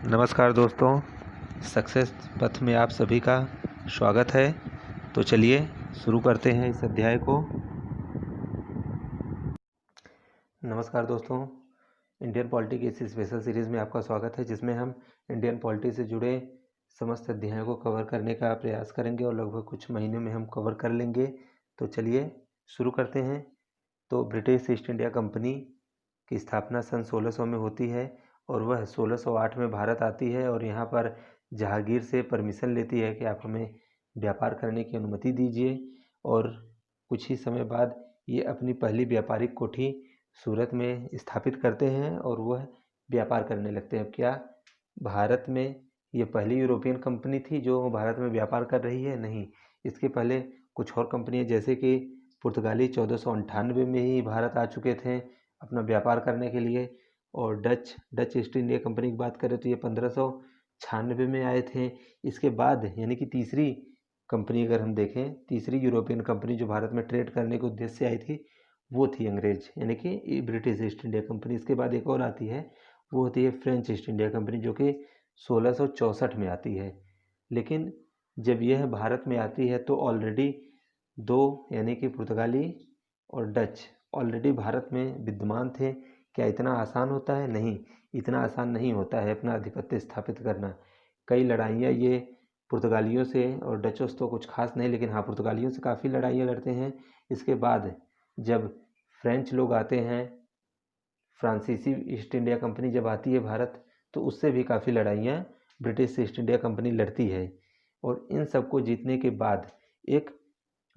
नमस्कार दोस्तों, सक्सेस पथ में आप सभी का स्वागत है। तो चलिए शुरू करते हैं इस अध्याय को। नमस्कार दोस्तों, इंडियन पॉलिटी की इस स्पेशल सीरीज़ में आपका स्वागत है, जिसमें हम इंडियन पॉलिटी से जुड़े समस्त अध्यायों को कवर करने का प्रयास करेंगे और लगभग कुछ महीनों में हम कवर कर लेंगे। तो चलिए शुरू करते हैं। तो ब्रिटिश ईस्ट इंडिया कंपनी की स्थापना सन 1600 में होती है और वह 1608 में भारत आती है और यहाँ पर जहांगीर से परमिशन लेती है कि आप हमें व्यापार करने की अनुमति दीजिए। और कुछ ही समय बाद ये अपनी पहली व्यापारिक कोठी सूरत में स्थापित करते हैं और वह व्यापार करने लगते हैं। क्या भारत में ये पहली यूरोपियन कंपनी थी जो भारत में व्यापार कर रही है? नहीं, इसके पहले कुछ और कंपनियां जैसे कि पुर्तगाली 1498 में ही भारत आ चुके थे अपना व्यापार करने के लिए। और डच ईस्ट इंडिया कंपनी की बात करें तो ये 1596 में आए थे। इसके बाद यानी कि तीसरी कंपनी अगर हम देखें, तीसरी यूरोपियन कंपनी जो भारत में ट्रेड करने के उद्देश्य से आई थी वो थी अंग्रेज यानी कि ब्रिटिश ईस्ट इंडिया कंपनी। इसके बाद एक और आती है, वो होती है फ्रेंच ईस्ट इंडिया कंपनी जो कि 1664 में आती है। लेकिन जब यह भारत में आती है तो ऑलरेडी दो यानी कि पुर्तगाली और डच ऑलरेडी भारत में विद्यमान थे। क्या इतना आसान होता है? नहीं, इतना आसान नहीं होता है अपना आधिपत्य स्थापित करना। कई लड़ाइयाँ ये पुर्तगालियों से और डचों से तो कुछ खास नहीं, लेकिन हाँ पुर्तगालियों से काफ़ी लड़ाइयाँ लड़ते हैं। इसके बाद जब फ्रेंच लोग आते हैं, फ्रांसीसी ईस्ट इंडिया कंपनी जब आती है भारत, तो उससे भी काफ़ी लड़ाइयाँ ब्रिटिश ईस्ट इंडिया कंपनी लड़ती है। और इन सबको जीतने के बाद एक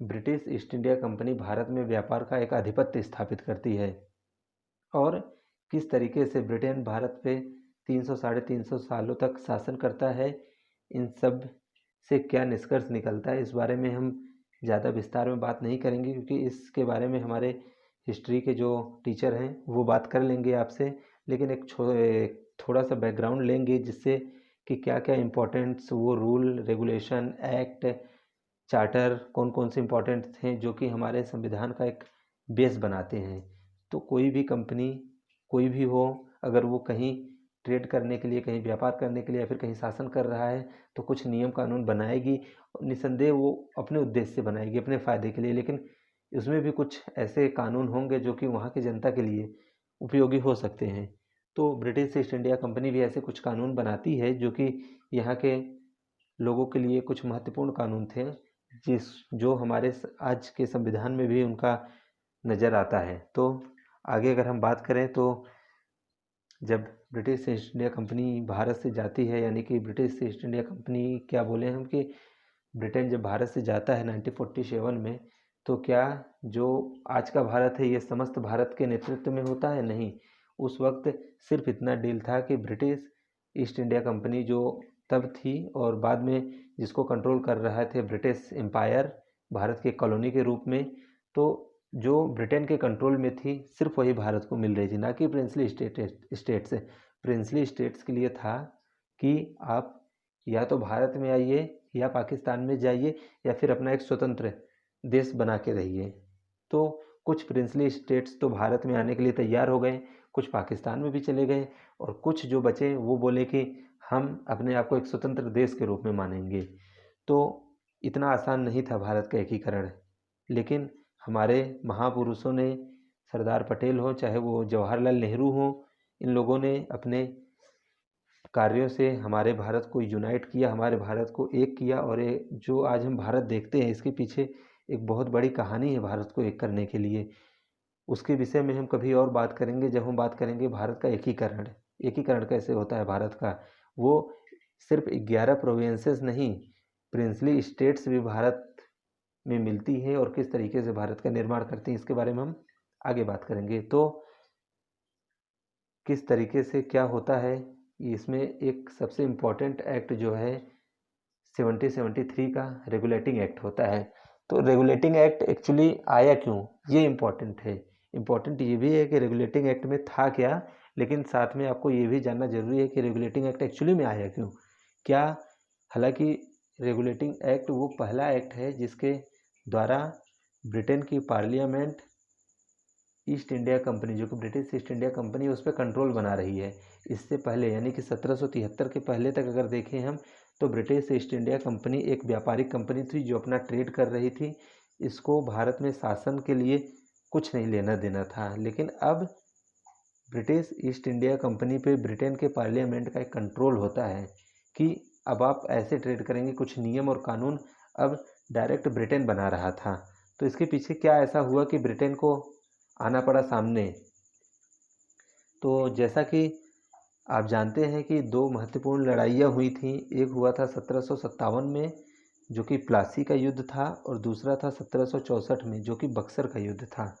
British east India company Bharat में व्यापार का एक आधिपत्य स्थापित करती है। और किस तरीके से ब्रिटेन भारत पे 300 साढ़े 300 सालों तक शासन करता है, इन सब से क्या निष्कर्ष निकलता है, इस बारे में हम ज़्यादा विस्तार में बात नहीं करेंगे क्योंकि इसके बारे में हमारे हिस्ट्री के जो टीचर हैं वो बात कर लेंगे आपसे। लेकिन एक थोड़ा सा बैकग्राउंड लेंगे जिससे कि क्या क्या इम्पोर्टेंट्स वो रूल रेगुलेशन एक्ट चार्टर कौन कौन से इम्पोर्टेंट थे जो कि हमारे संविधान का एक बेस बनाते हैं। तो कोई भी कंपनी कोई भी हो, अगर वो कहीं ट्रेड करने के लिए, कहीं व्यापार करने के लिए या फिर कहीं शासन कर रहा है तो कुछ नियम कानून बनाएगी। निसंदेह वो अपने उद्देश्य से बनाएगी, अपने फ़ायदे के लिए, लेकिन उसमें भी कुछ ऐसे कानून होंगे जो कि वहाँ की जनता के लिए उपयोगी हो सकते हैं। तो ब्रिटिश ईस्ट इंडिया कंपनी भी ऐसे कुछ कानून बनाती है जो कि यहाँ के लोगों के लिए कुछ महत्वपूर्ण कानून थे, जो हमारे आज के संविधान में भी उनका नज़र आता है। तो आगे अगर हम बात करें तो जब British east India company Bharat से जाती है, यानी कि ब्रिटिश ईस्ट इंडिया कंपनी क्या बोले हम कि ब्रिटेन जब भारत से जाता है 1947 में, तो क्या जो आज का भारत है ये समस्त भारत के नेतृत्व में होता है? नहीं, उस वक्त सिर्फ इतना डील था कि ब्रिटिश ईस्ट इंडिया कंपनी जो तब थी और बाद में जिसको कंट्रोल कर रहे थे ब्रिटिश एम्पायर भारत के कॉलोनी के रूप में, तो जो ब्रिटेन के कंट्रोल में थी सिर्फ वही भारत को मिल रही थी, ना कि प्रिंसली स्टेट्स। प्रिंसली स्टेट्स के लिए था कि आप या तो भारत में आइए या पाकिस्तान में जाइए या फिर अपना एक स्वतंत्र देश बना के रहिए। तो कुछ प्रिंसली स्टेट्स तो भारत में आने के लिए तैयार हो गए, कुछ पाकिस्तान में भी चले गए और कुछ जो बचे वो बोले कि हम अपने आप को एक स्वतंत्र देश के रूप में मानेंगे। तो इतना आसान नहीं था भारत का एकीकरण, लेकिन हमारे महापुरुषों ने, सरदार पटेल हो चाहे वो जवाहरलाल नेहरू हो, इन लोगों ने अपने कार्यों से हमारे भारत को यूनाइट किया, हमारे भारत को एक किया। और ये जो आज हम भारत देखते हैं इसके पीछे एक बहुत बड़ी कहानी है भारत को एक करने के लिए। उसके विषय में हम कभी और बात करेंगे जब हम बात करेंगे भारत का एकीकरण। एकीकरण कैसे होता है भारत का, वो सिर्फ 11 प्रोविंसेस नहीं, प्रिंसली स्टेट्स भी भारत में मिलती है और किस तरीके से भारत का निर्माण करती हैं इसके बारे में हम आगे बात करेंगे। तो किस तरीके से क्या होता है, इसमें एक सबसे इम्पॉर्टेंट एक्ट जो है 1773 का रेगुलेटिंग एक्ट होता है। तो रेगुलेटिंग एक्ट एक्चुअली आया क्यों, ये इम्पॉर्टेंट है। इम्पॉर्टेंट ये भी है कि रेगुलेटिंग एक्ट में था क्या, लेकिन साथ में आपको ये भी जानना जरूरी है कि रेगुलेटिंग एक्ट एक्चुअली में आया क्यों। क्या, हालांकि रेगुलेटिंग एक्ट वो पहला एक्ट है जिसके द्वारा ब्रिटेन की पार्लियामेंट ईस्ट इंडिया कंपनी, जो कि ब्रिटिश ईस्ट इंडिया कंपनी है, उस पर कंट्रोल बना रही है। इससे पहले यानी कि 1773 के पहले तक अगर देखें हम, तो ब्रिटिश ईस्ट इंडिया कंपनी एक व्यापारिक कंपनी थी जो अपना ट्रेड कर रही थी। इसको भारत में शासन के लिए कुछ नहीं लेना देना था। लेकिन अब ब्रिटिश ईस्ट इंडिया कंपनी पे ब्रिटेन के पार्लियामेंट का एक कंट्रोल होता है कि अब आप ऐसे ट्रेड करेंगे। कुछ नियम और कानून अब डायरेक्ट ब्रिटेन बना रहा था। तो इसके पीछे क्या ऐसा हुआ कि ब्रिटेन को आना पड़ा सामने। तो जैसा कि आप जानते हैं कि दो महत्वपूर्ण लड़ाइयाँ हुई थी। एक हुआ था 1757 में, जो कि प्लासी का युद्ध था, और दूसरा था 1764 में, जो कि बक्सर का युद्ध था।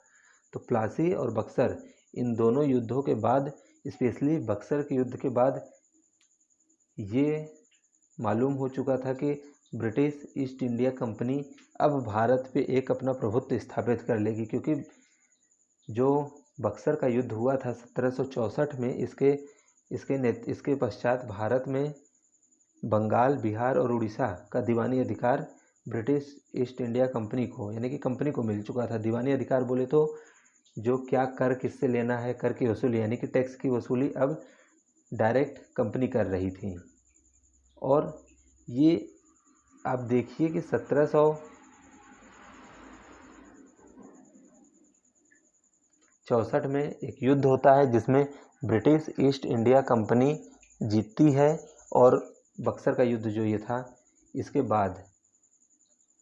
तो प्लासी और बक्सर, इन दोनों युद्धों के बाद, स्पेशली बक्सर के युद्ध के बाद, ये मालूम हो चुका था कि ब्रिटिश ईस्ट इंडिया कंपनी अब भारत पे एक अपना प्रभुत्व स्थापित कर लेगी। क्योंकि जो बक्सर का युद्ध हुआ था 1764 में, इसके पश्चात भारत में बंगाल, बिहार और उड़ीसा का दीवानी अधिकार ब्रिटिश ईस्ट इंडिया कंपनी को, यानी कि कंपनी को मिल चुका था। दीवानी अधिकार बोले तो जो क्या कर किससे लेना है, कर की वसूली यानी कि टैक्स की वसूली अब डायरेक्ट कंपनी कर रही थी। और ये आप देखिए कि 1764 में एक युद्ध होता है जिसमें ब्रिटिश ईस्ट इंडिया कंपनी जीतती है। और बक्सर का युद्ध जो ये था, इसके बाद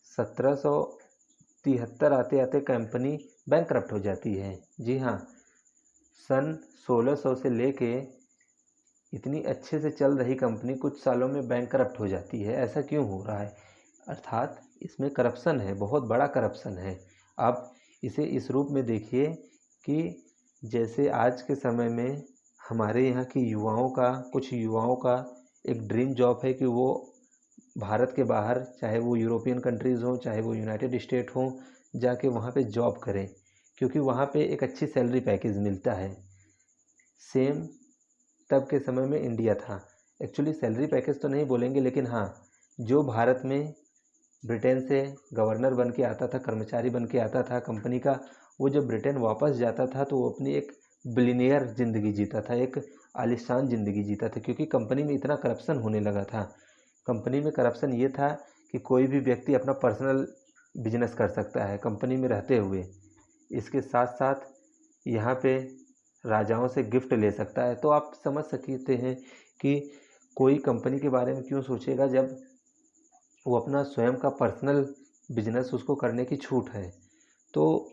1773 आते आते कंपनी बैंकक्रप्ट हो जाती है। जी हाँ, सन 1600 से लेके इतनी अच्छे से चल रही कंपनी कुछ सालों में बैंकक्रप्ट हो जाती है। ऐसा क्यों हो रहा है? अर्थात इसमें करप्शन है, बहुत बड़ा करप्शन है। आप इसे इस रूप में देखिए कि जैसे आज के समय में हमारे यहाँ की कुछ युवाओं का एक ड्रीम जॉब है कि वो भारत के बाहर, चाहे वो यूरोपियन कंट्रीज़ हों, चाहे वो यूनाइटेड स्टेट हों, जाके वहाँ पे जॉब करें, क्योंकि वहाँ पे एक अच्छी सैलरी पैकेज मिलता है। सेम तब के समय में इंडिया था। एक्चुअली सैलरी पैकेज तो नहीं बोलेंगे, लेकिन हाँ, जो भारत में ब्रिटेन से गवर्नर बन के आता था, कर्मचारी बन के आता था कंपनी का, वो जब ब्रिटेन वापस जाता था तो वो अपनी एक बिलियनियर ज़िंदगी जीता था, एक आलिशान ज़िंदगी जीता था। क्योंकि कंपनी में इतना करप्शन होने लगा था। कंपनी में करप्शन ये था कि कोई भी व्यक्ति अपना पर्सनल बिजनेस कर सकता है कंपनी में रहते हुए। इसके साथ साथ यहाँ पे राजाओं से गिफ्ट ले सकता है। तो आप समझ सकते हैं कि कोई कंपनी के बारे में क्यों सोचेगा जब वो अपना स्वयं का पर्सनल बिजनेस उसको करने की छूट है। तो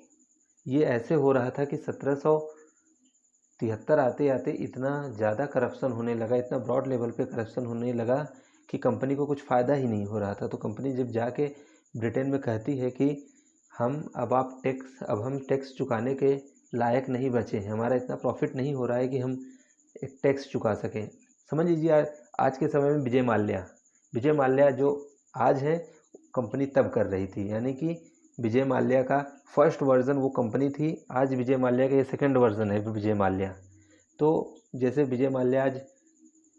ये ऐसे हो रहा था कि 1773 आते आते इतना ज़्यादा करप्शन होने लगा, इतना ब्रॉड लेवल पे करप्शन होने लगा कि कंपनी को कुछ फ़ायदा ही नहीं हो रहा था। तो कंपनी जब जाके ब्रिटेन में कहती है कि अब हम टैक्स चुकाने के लायक नहीं बचे हैं, हमारा इतना प्रॉफिट नहीं हो रहा है कि हम एक टैक्स चुका सकें। समझ लीजिए आज के समय में विजय माल्या जो आज है, कंपनी तब कर रही थी। यानी कि विजय माल्या का फर्स्ट वर्जन वो कंपनी थी, आज विजय माल्या का ये सेकंड वर्जन है विजय माल्या। तो जैसे विजय माल्या आज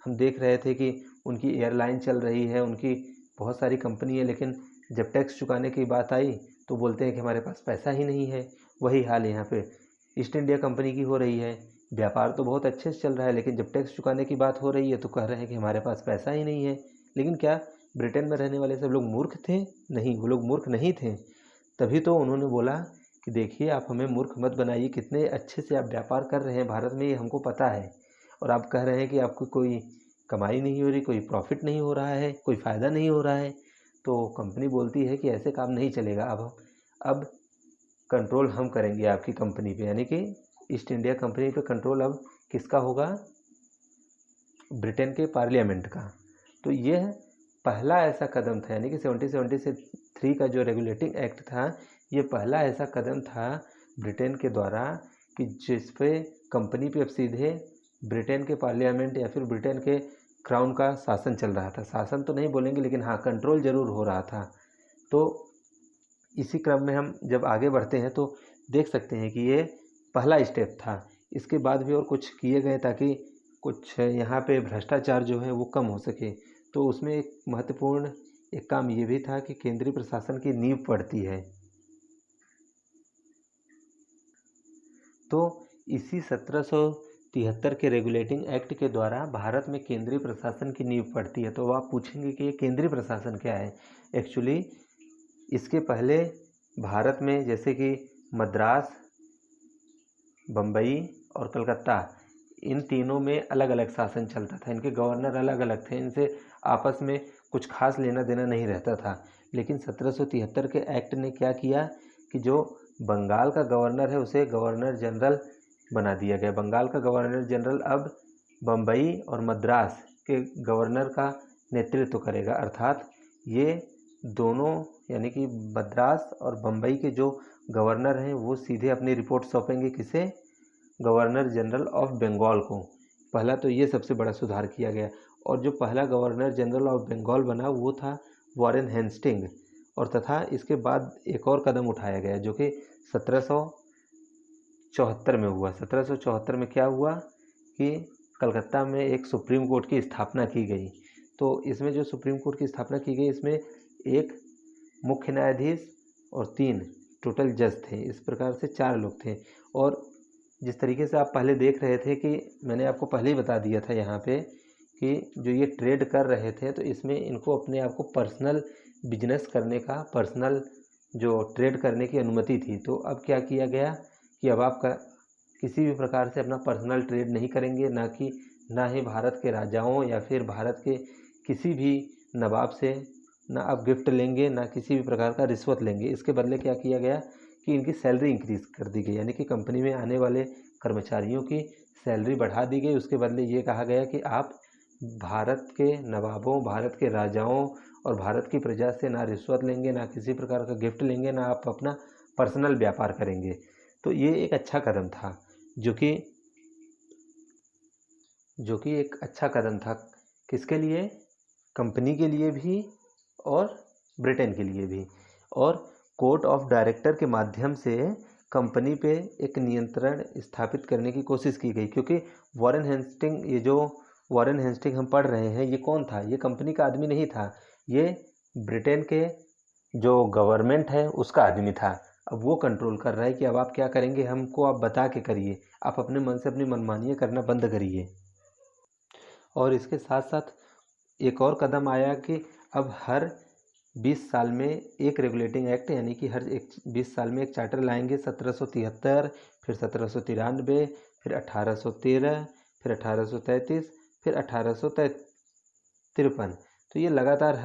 हम देख रहे थे कि उनकी एयरलाइन चल रही है, उनकी बहुत सारी कंपनी है, लेकिन जब टैक्स चुकाने की बात आई तो बोलते हैं कि हमारे पास पैसा ही नहीं है। वही हाल यहाँ पे ईस्ट इंडिया कंपनी की हो रही है। व्यापार तो बहुत अच्छे से चल रहा है, लेकिन जब टैक्स चुकाने की बात हो रही है तो कह रहे हैं कि हमारे पास पैसा ही नहीं है। लेकिन क्या ब्रिटेन में रहने वाले सब लोग मूर्ख थे? नहीं, वो लोग मूर्ख नहीं थे। तभी तो उन्होंने बोला कि देखिए, आप हमें मूर्ख मत बनाइए, कितने अच्छे से आप व्यापार कर रहे हैं भारत में, ये हमको पता है। और आप कह रहे हैं कि आपको कोई कमाई नहीं हो रही, कोई प्रॉफिट नहीं हो रहा है, कोई फ़ायदा नहीं हो रहा है। तो कंपनी बोलती है कि ऐसे काम नहीं चलेगा। अब कंट्रोल हम करेंगे आपकी कंपनी पे, यानी कि ईस्ट इंडिया कंपनी पे कंट्रोल अब किसका होगा? ब्रिटेन के पार्लियामेंट का। तो यह पहला ऐसा कदम था, यानी कि 1773 का जो रेगुलेटिंग एक्ट था, ये पहला ऐसा कदम था ब्रिटेन के द्वारा कि जिस पे कंपनी पे अब सीधे ब्रिटेन के पार्लियामेंट या फिर ब्रिटेन के क्राउन का शासन चल रहा था। शासन तो नहीं बोलेंगे, लेकिन हाँ, कंट्रोल ज़रूर हो रहा था। तो इसी क्रम में हम जब आगे बढ़ते हैं तो देख सकते हैं कि ये पहला स्टेप था। इसके बाद भी और कुछ किए गए ताकि कुछ यहाँ पे भ्रष्टाचार जो है वो कम हो सके। तो उसमें एक महत्वपूर्ण एक काम ये भी था कि केंद्रीय प्रशासन की नींव पड़ती है। तो इसी 1773 के रेगुलेटिंग एक्ट के द्वारा भारत में केंद्रीय प्रशासन की नींव पड़ती है। तो आप पूछेंगे कि ये केंद्रीय प्रशासन क्या है। एक्चुअली इसके पहले भारत में जैसे कि मद्रास, बम्बई और कलकत्ता, इन तीनों में अलग अलग शासन चलता था। इनके गवर्नर अलग अलग थे, इनसे आपस में कुछ खास लेना देना नहीं रहता था। लेकिन 1773 के एक्ट ने क्या किया कि जो बंगाल का गवर्नर है उसे गवर्नर जनरल बना दिया गया। बंगाल का गवर्नर जनरल अब बम्बई और मद्रास के गवर्नर का नेतृत्व करेगा। अर्थात ये दोनों यानी कि मद्रास और बम्बई के जो गवर्नर हैं वो सीधे अपनी रिपोर्ट सौंपेंगे किसे? गवर्नर जनरल ऑफ बंगाल को। पहला तो ये सबसे बड़ा सुधार किया गया। और जो पहला गवर्नर जनरल ऑफ बंगाल बना वो था वॉरेन हेस्टिंग। और तथा इसके बाद एक और कदम उठाया गया जो कि 1774 में हुआ। 1774 में क्या हुआ कि कलकत्ता में एक सुप्रीम कोर्ट की स्थापना की गई। तो इसमें जो सुप्रीम कोर्ट की स्थापना की गई, इसमें एक मुख्य न्यायाधीश और 3 टोटल जज थे। इस प्रकार से 4 लोग थे। और जिस तरीके से आप पहले देख रहे थे कि मैंने आपको पहले ही बता दिया था यहाँ पे कि जो ये ट्रेड कर रहे थे तो इसमें इनको अपने आप को पर्सनल बिजनेस करने का, पर्सनल जो ट्रेड करने की अनुमति थी। तो अब क्या किया गया कि अब आप किसी भी प्रकार से अपना पर्सनल ट्रेड नहीं करेंगे, ना ही भारत के राजाओं या फिर भारत के किसी भी नवाब से ना आप गिफ्ट लेंगे, ना किसी भी प्रकार का रिश्वत लेंगे। इसके बदले क्या किया गया कि इनकी सैलरी इंक्रीज़ कर दी गई, यानी कि कंपनी में आने वाले कर्मचारियों की सैलरी बढ़ा दी गई। उसके बदले ये कहा गया कि आप भारत के नवाबों, भारत के राजाओं और भारत की प्रजा से ना रिश्वत लेंगे, ना किसी प्रकार का गिफ्ट लेंगे, ना आप अपना पर्सनल व्यापार करेंगे। तो ये एक अच्छा कदम था जो कि एक अच्छा कदम था किसके लिए? कंपनी के लिए भी और ब्रिटेन के लिए भी। और कोर्ट ऑफ डायरेक्टर के माध्यम से कंपनी पे एक नियंत्रण स्थापित करने की कोशिश की गई, क्योंकि वॉरेन हेस्टिंग, ये जो वॉरेन हेस्टिंग हम पढ़ रहे हैं, ये कौन था? ये कंपनी का आदमी नहीं था, ये ब्रिटेन के जो गवर्नमेंट है उसका आदमी था। अब वो कंट्रोल कर रहा है कि अब आप क्या करेंगे, हमको आप बता के करिए, आप अपने मन से अपनी मनमानियाँ करना बंद करिए। और इसके साथ साथ एक और कदम आया कि अब हर 20 साल में एक रेगुलेटिंग एक्ट, यानी कि हर 20 साल में एक चार्टर लाएंगे। 1773, फिर 1793, फिर 1813, फिर 1833, फिर 1853। तो ये लगातार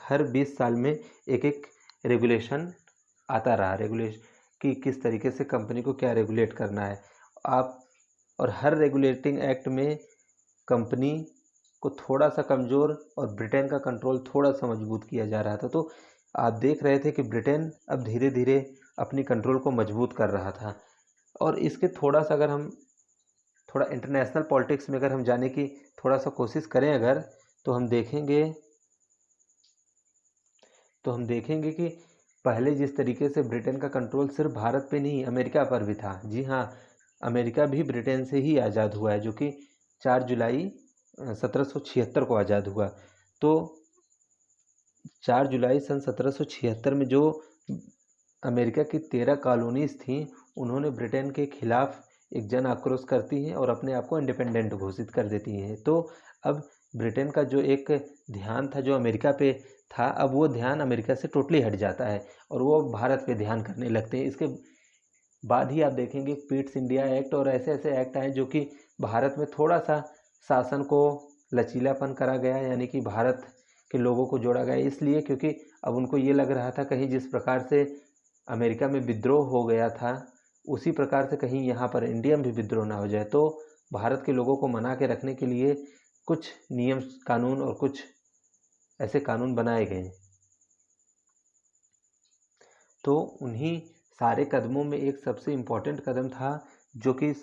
हर 20 साल में एक एक रेगुलेशन आता रहा, रेगुलेशन कि किस तरीके से कंपनी को क्या रेगुलेट करना है आप। और हर रेगुलेटिंग एक्ट में कंपनी को थोड़ा सा कमज़ोर और ब्रिटेन का कंट्रोल थोड़ा सा मजबूत किया जा रहा था। तो आप देख रहे थे कि ब्रिटेन अब धीरे धीरे अपनी कंट्रोल को मजबूत कर रहा था। और इसके थोड़ा सा अगर हम थोड़ा इंटरनेशनल पॉलिटिक्स में अगर हम जाने की थोड़ा सा कोशिश करें अगर, तो हम देखेंगे कि पहले जिस तरीके से ब्रिटेन का कंट्रोल सिर्फ भारत पे नहीं अमेरिका पर भी था। जी हाँ, अमेरिका भी ब्रिटेन से ही आज़ाद हुआ है, जो कि 4 जुलाई 1776 को आज़ाद हुआ। तो 4 जुलाई सन 1776 में जो अमेरिका की 13 कॉलोनीज़ थीं, उन्होंने ब्रिटेन के खिलाफ एक जन आक्रोश करती हैं और अपने आप को इंडिपेंडेंट घोषित कर देती हैं। तो अब ब्रिटेन का जो एक ध्यान था जो अमेरिका पे था, अब वो ध्यान अमेरिका से टोटली हट जाता है और वो भारत पे ध्यान करने लगते हैं। इसके बाद ही आप देखेंगे पिट्स इंडिया एक्ट और ऐसे ऐसे एक्ट आए जो कि भारत में थोड़ा सा शासन को लचीलापन करा गया, यानी कि भारत के लोगों को जोड़ा गया। इसलिए क्योंकि अब उनको ये लग रहा था कहीं जिस प्रकार से अमेरिका में विद्रोह हो गया था उसी प्रकार से कहीं यहाँ पर इंडिया में भी विद्रोह ना हो जाए। तो भारत के लोगों को मना के रखने के लिए कुछ नियम कानून और कुछ ऐसे कानून बनाए गए। तो उन्हीं सारे कदमों में एक सबसे इम्पोर्टेंट कदम था जो कि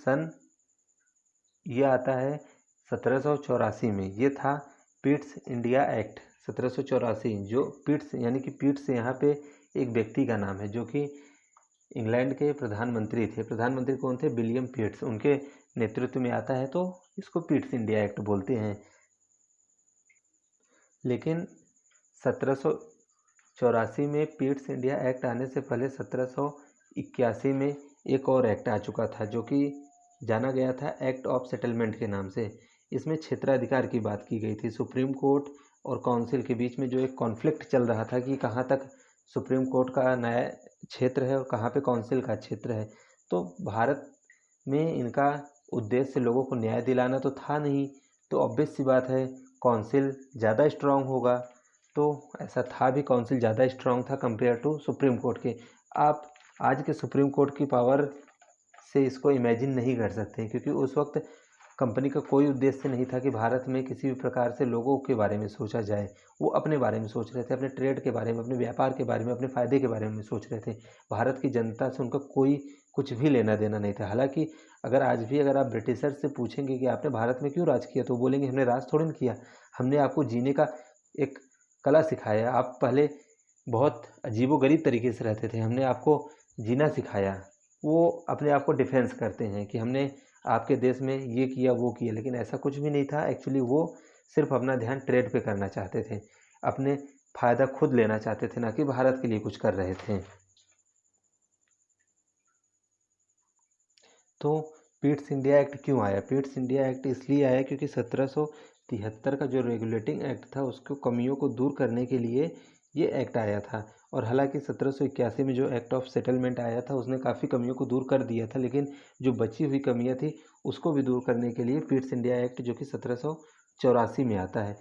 ये आता है 1784 में। ये था पिट्स इंडिया एक्ट 1784। जो पिट्स यानी कि पिट्स यहाँ पे एक व्यक्ति का नाम है जो कि इंग्लैंड के प्रधानमंत्री थे। प्रधानमंत्री कौन थे? विलियम पिट्स, उनके नेतृत्व में आता है, तो इसको पिट्स इंडिया एक्ट बोलते हैं। लेकिन 1784 में पिट्स इंडिया एक्ट आने से पहले 1781 में एक और एक्ट आ चुका था जो कि जाना गया था एक्ट ऑफ सेटलमेंट के नाम से। इसमें क्षेत्राधिकार की बात की गई थी। सुप्रीम कोर्ट और काउंसिल के बीच में जो एक कॉन्फ्लिक्ट चल रहा था कि कहाँ तक सुप्रीम कोर्ट का न्याय क्षेत्र है और कहाँ पे काउंसिल का क्षेत्र है। तो भारत में इनका उद्देश्य लोगों को न्याय दिलाना तो था नहीं, तो ऑब्वियस सी बात है काउंसिल ज़्यादा स्ट्रांग होगा। तो ऐसा था भी, काउंसिल ज़्यादा स्ट्रांग था कंपेयर टू सुप्रीम कोर्ट के। आप आज के सुप्रीम कोर्ट की पावर से इसको इमेजिन नहीं कर सकते, क्योंकि उस वक्त कंपनी का कोई उद्देश्य नहीं था कि भारत में किसी भी प्रकार से लोगों के बारे में सोचा जाए। वो अपने बारे में सोच रहे थे, अपने ट्रेड के बारे में, अपने व्यापार के बारे में, अपने फ़ायदे के बारे में सोच रहे थे। भारत की जनता से उनका कोई कुछ भी लेना देना नहीं था। हालांकि अगर आज भी अगर आप ब्रिटिशर से पूछेंगे कि आपने भारत में क्यों राज किया, तो बोलेंगे हमने राज थोड़ी ना किया, हमने आपको जीने का एक कला सिखाया। आप पहले बहुत अजीबोगरीब तरीके से रहते थे, हमने आपको जीना सिखाया। वो अपने आप को डिफेंस करते हैं कि हमने आपके देश में ये किया वो किया, लेकिन ऐसा कुछ भी नहीं था। एक्चुअली वो सिर्फ अपना ध्यान ट्रेड पे करना चाहते थे, अपने फ़ायदा खुद लेना चाहते थे, ना कि भारत के लिए कुछ कर रहे थे। तो पिट्स इंडिया एक्ट क्यों आया? पिट्स इंडिया एक्ट इसलिए आया क्योंकि 1773 का जो रेगुलेटिंग एक्ट था उसको कमियों को दूर करने के लिए ये एक्ट आया था। और हालांकि 1781 में जो एक्ट ऑफ सेटलमेंट आया था उसने काफ़ी कमियों को दूर कर दिया था, लेकिन जो बची हुई कमियां थी उसको भी दूर करने के लिए पिट्स इंडिया एक्ट जो कि 1784 में आता है।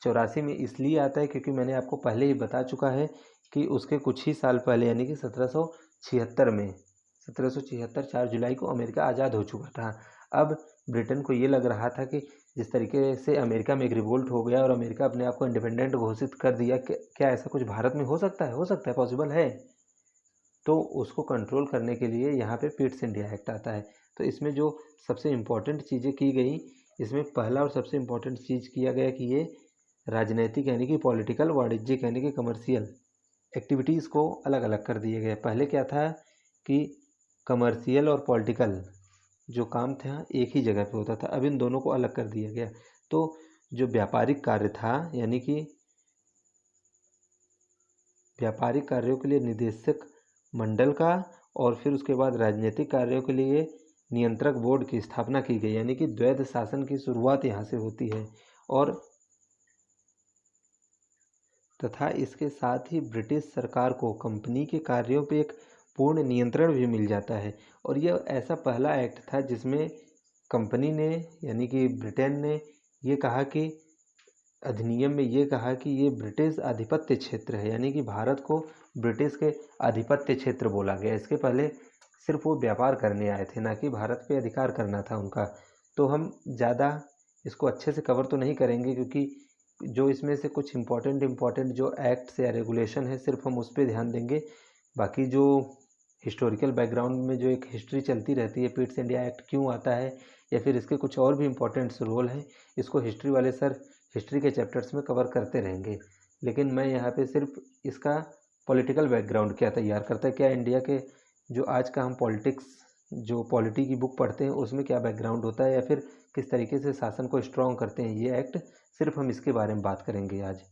84 में इसलिए आता है क्योंकि मैंने आपको पहले ही बता चुका है कि उसके कुछ ही साल पहले यानी कि 1776 में 1776 4 जुलाई को अमेरिका आज़ाद हो चुका था। अब ब्रिटेन को ये लग रहा था कि जिस तरीके से अमेरिका में एक रिवोल्ट हो गया और अमेरिका अपने आप को इंडिपेंडेंट घोषित कर दिया, क्या ऐसा कुछ भारत में हो सकता है? हो सकता है, पॉसिबल है। तो उसको कंट्रोल करने के लिए यहाँ पे पिट्स इंडिया एक्ट आता है। तो इसमें जो सबसे इम्पोर्टेंट चीज़ें की गई, इसमें पहला और सबसे इम्पोर्टेंट चीज़ किया गया कि ये राजनैतिक यानी कि पॉलिटिकल, वाणिज्यिक यानी कि कमर्शियल एक्टिविटीज़ को अलग अलग कर दिए गए। पहले क्या था कि कमर्शियल और पॉलिटिकल जो काम था एक ही जगह पे होता था, अब इन दोनों को अलग कर दिया गया। तो जो व्यापारिक कार्य था यानी कि व्यापारिक कार्यों के लिए निदेशक मंडल का, और फिर उसके बाद राजनीतिक कार्यों के लिए नियंत्रक बोर्ड की स्थापना की गई, यानी कि द्वैध शासन की शुरुआत यहाँ से होती है। और तथा इसके साथ ही ब्रिटिश सरकार को कंपनी के कार्यों पे एक पूर्ण नियंत्रण भी मिल जाता है। और यह ऐसा पहला एक्ट था जिसमें कंपनी ने यानी कि ब्रिटेन ने ये कहा कि अधिनियम में ये कहा कि ये ब्रिटिश आधिपत्य क्षेत्र है, यानी कि भारत को ब्रिटिश के आधिपत्य क्षेत्र बोला गया। इसके पहले सिर्फ वो व्यापार करने आए थे, ना कि भारत पे अधिकार करना था उनका। तो हम ज़्यादा इसको अच्छे से कवर तो नहीं करेंगे, क्योंकि जो इसमें से कुछ इम्पोर्टेंट जो एक्ट्स या रेगुलेशन है सिर्फ हम उस पर ध्यान देंगे। बाकी जो हिस्टोरिकल बैकग्राउंड में जो एक हिस्ट्री चलती रहती है, पिट्स इंडिया एक्ट क्यों आता है या फिर इसके कुछ और भी इम्पोर्टेंट्स रोल हैं, इसको हिस्ट्री वाले सर हिस्ट्री के चैप्टर्स में कवर करते रहेंगे। लेकिन मैं यहाँ पे सिर्फ इसका पॉलिटिकल बैकग्राउंड क्या तैयार करता है, क्या इंडिया के जो आज का हम पॉलिटिक्स जो पॉलिटी की बुक पढ़ते हैं उसमें क्या बैकग्राउंड होता है या फिर किस तरीके से शासन को स्ट्रॉन्ग करते हैं ये एक्ट, सिर्फ हम इसके बारे में बात करेंगे आज।